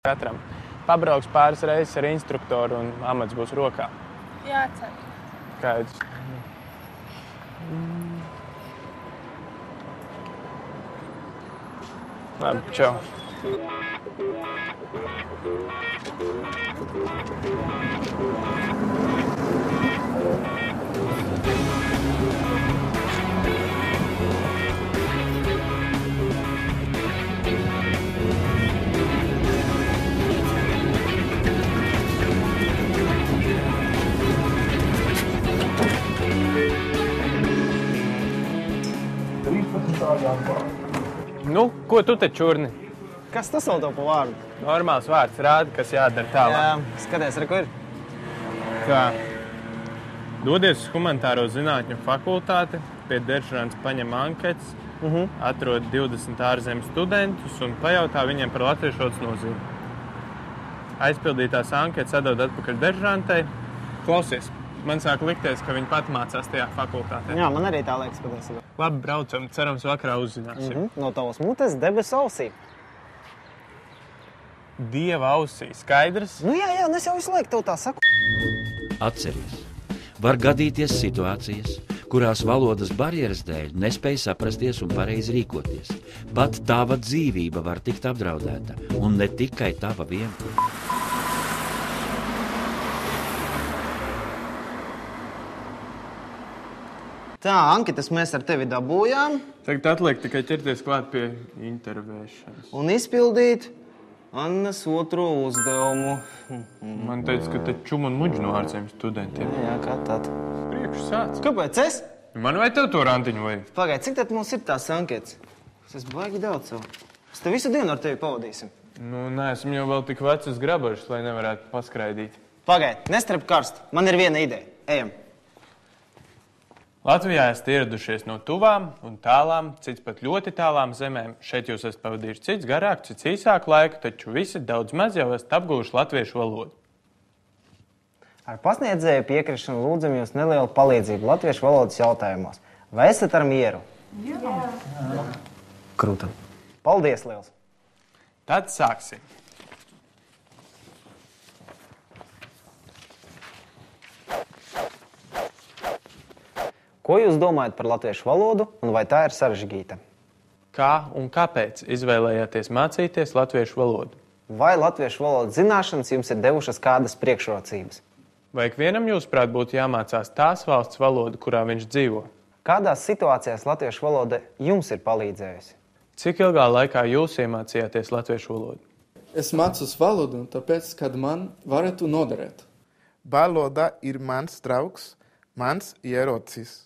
katram. Pabrauks pāris reizes ar instruktoru un amats būs rokā. Jā, cer. Skaidrs. Labi, čau. Nu, ko tu te čurni? Kas tas vēl tev pa vārdu? Normāls vārds rāda, kas jādara tālāk. Jā, skaties, ar ko ir? Tā. Dodies uz humanitāro zinātņu fakultāti, pie Deržurāns paņem anketas, atrod 20 ārzemju studentus un pajautā viņiem par latviešu valodas nozīmi. Aizpildītās anketas atdod atpakaļ Deržurāntai. Klausies, man sāk likties, ka viņi pat mācās tajā fakultātē. Jā, man arī tā liekas patiesībā. Labi, braucam, cerams vakarā uzzināsim. No tavas mutes debesu ausī. Dieva ausī, skaidrs? Nu jā, es jau visu laiku tev tā saku. Atceries, var gadīties situācijas, kurās valodas barjeras dēļ nespēj saprasties un pareizi rīkoties. Pat tava dzīvība var tikt apdraudēta, un ne tikai tava viena. Tā, anketas mēs ar tevi dabūjām. Tagad atliek tikai ķerties klāt pie intervēšanas. Un izpildīt Annas otro uzdevumu. Man teica, ka te čum un muģi no ārzemju studentiem. Jā, kā tad? Priekš sāc. Kāpēc es? Man vai tev to randiņu vajag? Pagaid, cik tad mums ir tās anketas? Es baigi daudz savu. Mēs te visu dienu ar tevi pavadīsim. Nu, neesam jau vēl tik vecas grabažas, lai nevarētu paskraidīt. Pagaid, nestrep karstu. Man ir viena ideja. Ejam. Latvijā esat ieradušies no tuvām un tālām, cits pat ļoti tālām zemēm. Šeit jūs esat pavadījuši cits garāk, cits īsāku laiku, taču visi daudz maz jau esat apguvuši latviešu valodu. Ar pasniedzēju piekrišanu lūdzam jūs nelielu palīdzību latviešu valodas jautājumos. Vai esat ar mieru? Jā. Krūta. Paldies liels. Tad sāksim. Ko jūs domājat par latviešu valodu un vai tā ir sarežģīta? Kā un kāpēc izvēlējāties mācīties latviešu valodu? Vai latviešu valodas zināšanas jums ir devušas kādas priekšrocības? Vai ikvienam jūsuprāt būtu jāmācās tās valsts valoda, kurā viņš dzīvo? Kādās situācijās latviešu valoda jums ir palīdzējusi? Cik ilgā laikā jūs iemācījāties latviešu valodu? Es mācos valodu, tāpēc, kad man varētu noderēt. Valoda ir mans draugs, mans ierocis.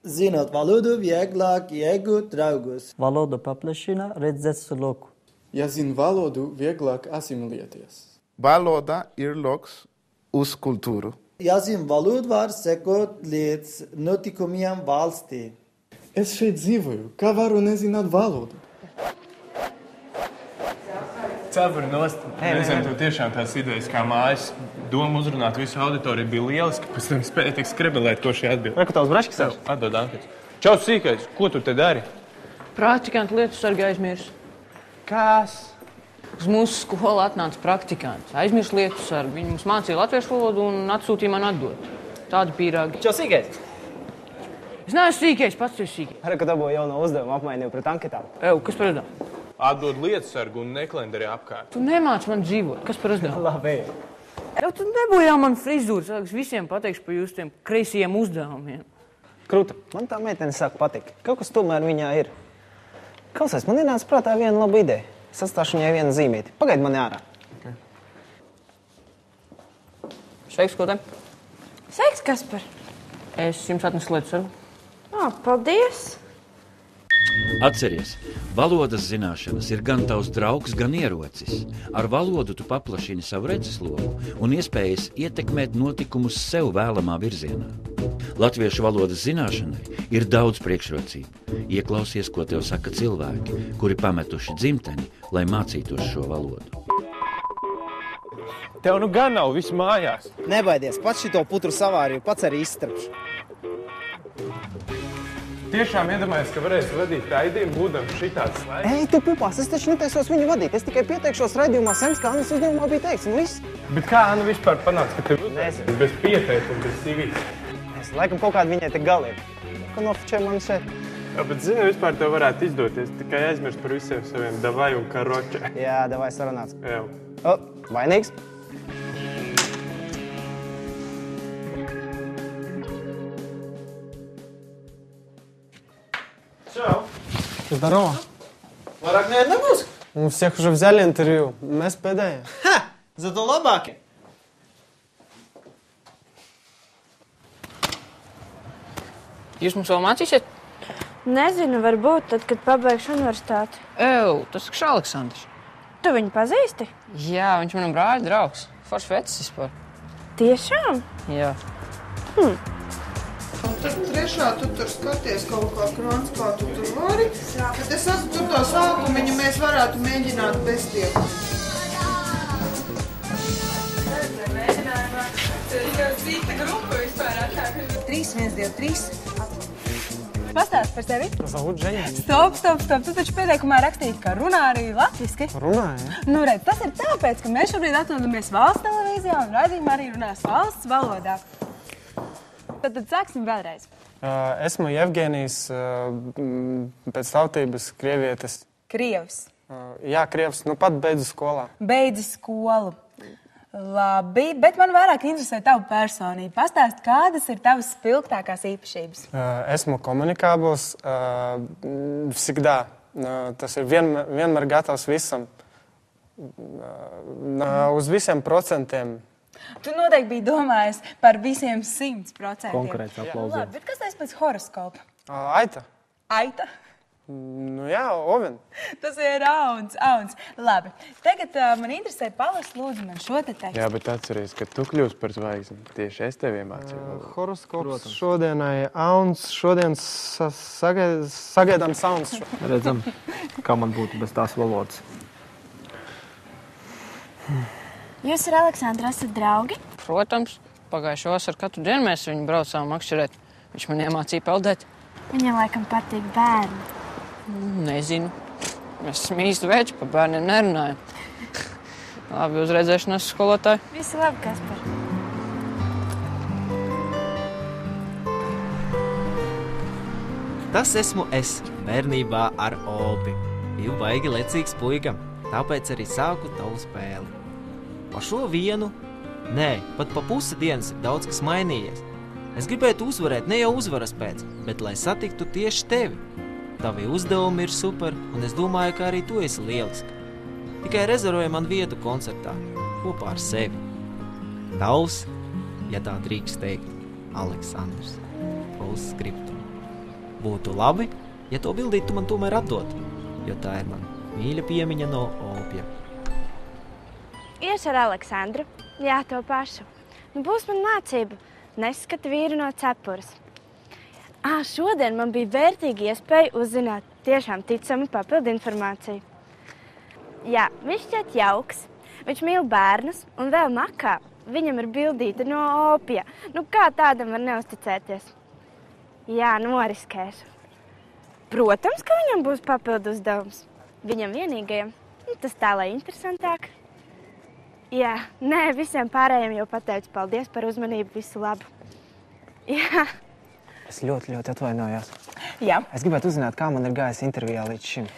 Zinot valodu, vieglāk iegūt draugus. Valoda paplašina redzesloku. Ja zinu valodu, vieglāk asimilēties. Valoda ir loks uz kultūru. Ja zinu valodu, var sekot līdz notikumiem valstī. Es šeit dzīvoju, kā varu nezināt valodu? Cepuri nost. Reizēm tev tiešām tās idejas kā mājas doma uzrunāt visu auditoriju bija lieliski, pēc tam spēja tik skrebelēt, ko šī atbild. Vai, ka tavs braškas ir? Atdod anketas. Čau, sīkais, ko tu te dari? Praktikanti lietu sargi aizmirs. Kas? Uz mūsu skolu atnāca praktikanti. Aizmirs lietu sargi. Viņi mums mācīja latviešu valodu un atsūtīja man atdot. Tādi pīrāgi. Čau, sīkais? Es neesmu sīkais, pats ir sīkais. Arī, ka dabūju jauno uzdevumu apmainīju pret anketām. Kas par uzdevumu? Atdod lietu sargu un neklenderi apkārt. Tu nemāc man dzīvot. Kas par uzdevumu? Labi. Tu nebojā man frizūru. Es visiem pateikšu par jūsu tiem kreisajiem uzdevumiem. Krūta, man tā meitene sāk patikt. Kaut kas tomēr viņā ir. Klausies, man ienāca prātā viena laba ideja. Es atstāšu viņai vienu zīmīti. Pagaid mani ārā. Okay. Sveiks, ko te? Sveiks, Kaspar. Es jums atnesu lietu sargu. Paldies. Atceries, valodas zināšanas ir gan tavs draugs, gan ierocis. Ar valodu tu paplašini savu redzesloku un iespējas ietekmēt notikumus sev vēlamā virzienā. Latviešu valodas zināšanai ir daudz priekšrocību. Ieklausies, ko tev saka cilvēki, kuri pametuši dzimteni, lai mācītos šo valodu. Tev nu gan nav viss mājās. Nebaidies, pats šito putru savārīju, pats arī izstrapšu. tiešām iedomājies, ka varēsi vadīt raidījumu, būdams šitāds slēdz? Ej, tu pupās, es taču netaisos viņu vadīt. Es tikai pieteikšos raidījumā Sems, kā Annas uzdevumā bija teiks, un viss. Bet kā Anna vispār panāca, ka tev uzdevis bez pieteikuma, bez CV? Es laikam kaut kādi viņai te galīgi. Ko nofočē man šeit? Jā, bet zini, vispār tev varētu izdoties, tikai aizmirst par visiem saviem davai un karoče. Jā, davai sarunāts. Jā. O, vainīgs? Čau! Здорово. Vairāk nebūs? У всех уже взяли интервью. Mēs pēdējie. Ha! Zato labākie. Jūs mums vēl mācīsiet? Nezinu, varbūt tad, kad pabeigšu universitāti. Tas ir Aleksandrs. Tu viņu pazīsti? Jā, viņš manam brāļa draugs. Foršs vecis vispār. Tiešām? Jā. Un tad trešā tu tur skaties kaut kā krāns, kā tu tur vari. Bet es esmu tur to sākumiņu, mēs varētu mēģināt bez tiek. Cita grupa vispār atšāk. 3, 1, 2, 3. Pastāst par sevi. Зовут Женя. Stop. Tu taču pieteikumā rakstīji, ka runā arī latviski. Runāju, ja? Nu, redz, tas ir tāpēc, ka mēs šobrīd atrodamies valsts televīzijā un raidījumā arī runās valsts valodā. Tad sāksim vēlreiz. Esmu Jevgenijs, pēc tautības krievietis. Krievs. Jā, krievs, nu pat beidzu skolā. Beidzi skolu. Labi, bet man vairāk interesē tavu personību. Pastāst, kādas ir tavas spilgtākās īpašības? Esmu komunikābls, всегда. Tas ir vienmēr gatavs visam. Uz visiem procentiem. Tu noteikti biji domājis par visiem 100%. Konkrēts aplauzē. Labi, bet kas tas pēc horoskopa? Aita. Aita? Nu jā, oven. Tas ir auns. Labi, tagad man interesē palast lūdzu man šo te tekstu. Jā, bet atceries, ka tu kļūsi par zvaigzni. Tieši es tev iemācīju. Horoskops šodienai auns, šodien sagaidām sauns. Redzam, kā man būtu bez tās valodas. Jūs ar Aleksandru esat draugi? Protams, pagājušo vasaru katru dienu mēs viņu braucām makšķerēt. Viņš man iemācīja peldēt. Viņam laikam patīk bērni. Nezinu. Mēs esam īsti veči, pa bērniem nerunājam. Labi, uz redzēšanos, skolotāji. Visu labi, Kaspar. Tas esmu es, bērnībā ar Olpi. Biju baigi lecīgs puika, tāpēc arī sāku tavu spēli. Pa šo vienu, pat pa pusi dienas ir daudz kas mainījies. Es gribētu uzvarēt ne jau uzvaras pēc, bet lai satiktu tieši tevi. Tavi uzdevumi ir super, un es domāju, ka arī tu esi lieliski. Tikai rezervoju man vietu koncertā, kopā ar sevi. Tavs, ja tā drīkst teikt, Aleksandrs. Postscriptum. Būtu labi, ja to bildītu man tomēr atdot, jo tā ir man mīļa piemiņa no Olpja. Ies ar Aleksandru. Jā, to pašu. Nu, būs man mācība. Neskata vīru no cepures. Šodien man bija vērtīga iespēja uzzināt tiešām ticamu papildu informāciju. Jā, viņš šķiet jauks. Viņš mīl bērnus un vēl makā. Viņam ir bildīta no Olpja. Nu, kā tādam var neusticēties? Jā, noriskēšu. Protams, ka viņam būs papildu uzdevums. Viņam vienīgajam. Tas tā, lai interesantāk. Jā, visiem pārējiem jau pateicu paldies par uzmanību, visu labu. Jā. Es ļoti atvainojos. Jā. Es gribētu uzzināt, kā man ir gājis intervijā līdz šim.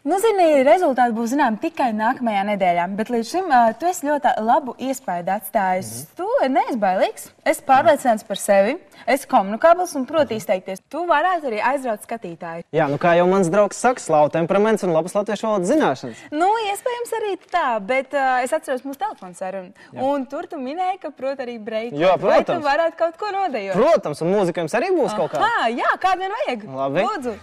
Nu, zini, rezultāti būs zinām tikai nākamajā nedēļā, bet līdz šim tu esi ļoti labu iespēju atstājis. Tu neesi bailīgs, esi pārliecināts par sevi, esi komunikābls un proti izteikties. Tu varētu arī aizraut skatītāju. Jā, nu kā jau mans draugs saka, slāvu temperaments un labas latviešu valodas zināšanas. Nu, iespējams arī tā, bet es atceros mūsu telefonu sarunu. Un tur tu minēji, ka prot arī breiki. Jā, protams. Vai tu varētu kaut ko nodejot? Protams, un mūzika jums arī būs kaut kā. Jā, kādu vien vajag. Labi. Lūdzu.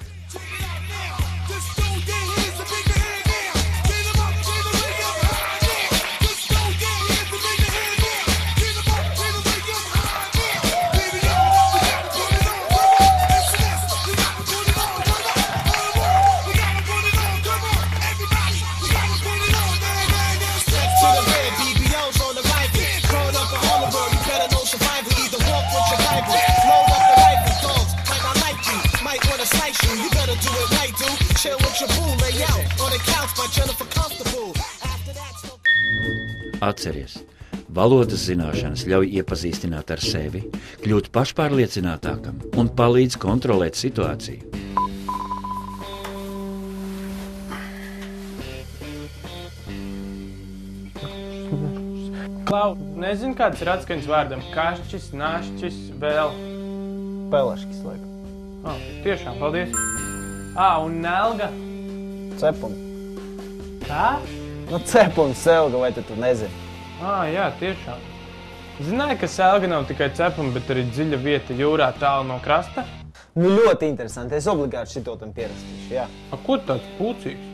Might wanna slice Atceries, valodas zināšanas ļauj iepazīstināt ar sevi, kļūt pašpārliecinātākam un palīdz kontrolēt situāciju. Klau, nezinu, kāds ir atskaņas vārdam. Kašķis, našķis, vēl. Peleškis, laikam. Tiešām, paldies. Un nelga? Cepum. Kā? Nu, cepum, selga, vai tu nezini? Jā, tiešām. Zināji, ka selga nav tikai cepuma, bet arī dziļa vieta jūrā tālu no krasta? Nu, ļoti interesanti. Es obligāti šito tam pierakstīšu, jā. Ko tu tāds pūcīgs?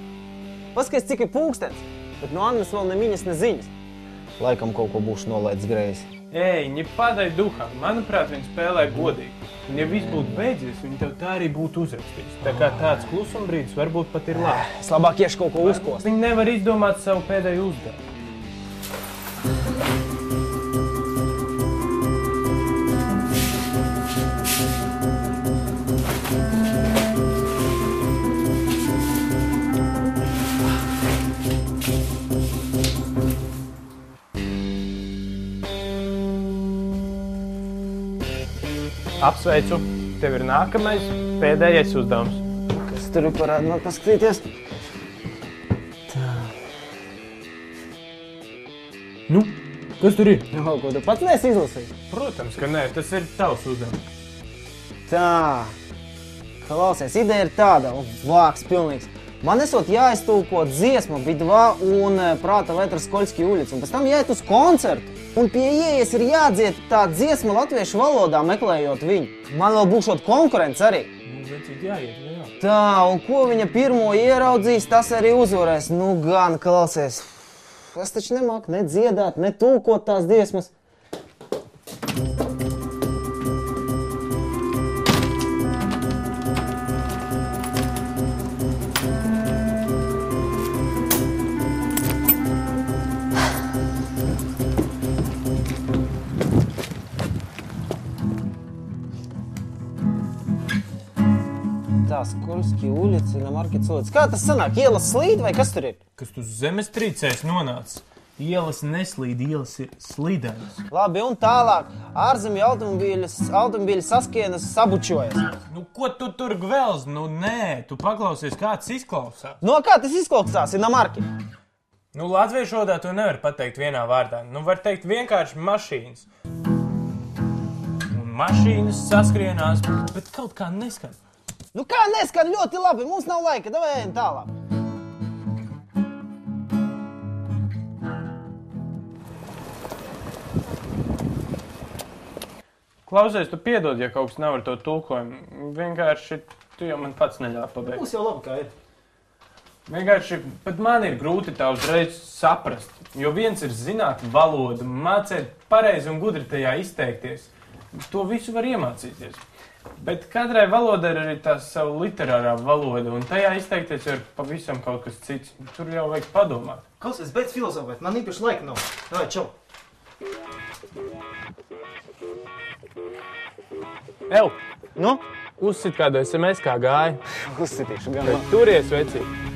Paskaties, cik ir pūkstens, bet no Annas vēl nemiņas, ne ziņas. Laikam kaut ko būšu nolaidis greizi. Не падай духом. Manuprāt, viņi spēlē godīgi. Un ja viss būtu beidzies, viņi tev tā arī būtu uzrakstījis. Tā kā tāds klusumbrīdis varbūt pat ir labi. Es labāk iešu kaut ko uzkost. Viņi nevar izdomāt savu pēdējo uzdevumu. Apsveicu, tev ir nākamais, pēdējais uzdevums. Kas tur ir parādi man paskatīties? Tā. Nu, kas tur ir? Ko tu pats neesi izlasījis? Protams, ka nē, tas ir tavs uzdevums. Tā. Klausies, ideja ir tāda, un vāks pilnīgs. Man esot jāiztulko dziesma Bidvā un Prāta Vetras Koļski uļica, un pēc tam jāiet uz koncertu. Un pie ieejas ir jādzied tā dziesma latviešu valodā, meklējot viņu. Man vēl būšot konkurence arī. Tā, un ko viņa pirmo ieraudzīs, tas arī uzvarēs. Nu gan, klausies. Es taču nemāku ne dziedāt, ne tulkot tās dziesmas. Koļski uļica, Markets uļica. Kā tas sanāk? Ielas slīd vai kas tur ir? Kas tu zemestrīcēs nonācis? Ielas neslīd, ielas ir slīdenes. Labi, un tālāk. Ārzemju automobīļi saskienas sabučojas. Nu, ko tu tur gvelz? Nu, nē, tu paklausies, kāds izklausās. No kā tas izklausās, Marki? Nu, latviešu valodā to nevar pateikt vienā vārdā. Nu, var teikt vienkārši mašīnas. Un mašīnas saskrienās, bet kaut kā neskan. Nu kā neskan ļoti labi, mums nav laika, davai ejam tālāk. Klausies, tu piedod, ja kaut kas nav ar to tulkojumu. Vienkārši tu jau man pats neļāvi pabeigt. Mums jau labi kā ir. Vienkārši pat man ir grūti tā uzreiz saprast, jo viens ir zināt valodu, mācēt pareizi un gudri tajā izteikties. To visu var iemācīties. Bet katrai valodai ir arī tā savu literārā valoda, un tajā izteikties ir pavisam kaut kas cits. Tur jau vajag padomāt. Klausies, beidz filozofēt, man īpaši laika nav. Davai, čau. Ew! Nu? Uzsit kādu SMS, kā gāja. Uzsitīšu gan. Turies, vecīt.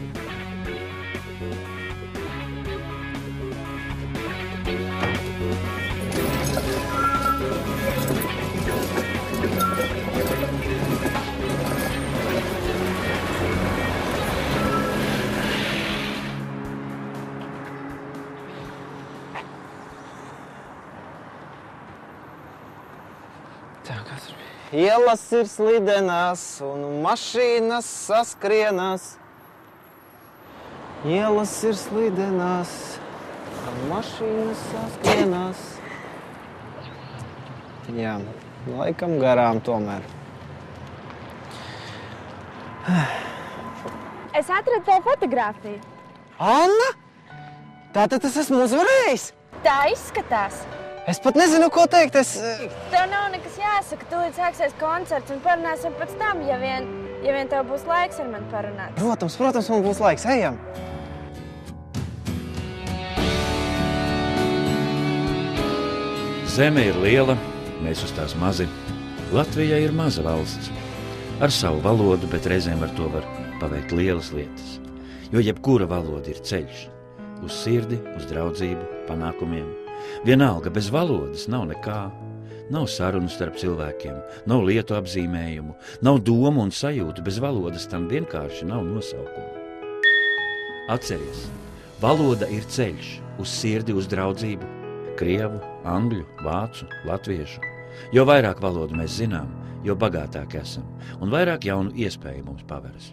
Ielas ir slidenās un mašīnas saskrienās. Ielas ir slidenās un mašīnas saskrienās. Jā, laikam garām tomēr. Es atradu tev fotogrāfiju. Anna? Tātad es esmu uzvarējis? Tā izskatās. Es pat nezinu, ko teikt. Tev nav nekas jāsaka. Tūlīt sāksies koncerts un parunāsim pēc tam, ja vien tev būs laiks ar mani parunāt. Protams, man būs laiks. Ejam! Zeme ir liela, mēs uz tās mazi. Latvija ir maza valsts. Ar savu valodu, bet reizēm ar to var paveikt lielas lietas. Jo jebkura valoda ir ceļš. uz sirdi, uz draudzību, panākumiem. Vienalga, bez valodas nav nekā. Nav sarunu starp cilvēkiem, nav lietu apzīmējumu, nav domu un sajūtu, bez valodas tam vienkārši nav nosaukumu. Atceries, valoda ir ceļš uz sirdi, uz draudzību, krievu, angļu, vācu, latviešu. Jo vairāk valodu mēs zinām, jo bagātāk esam, un vairāk jaunu iespēju mums paveras.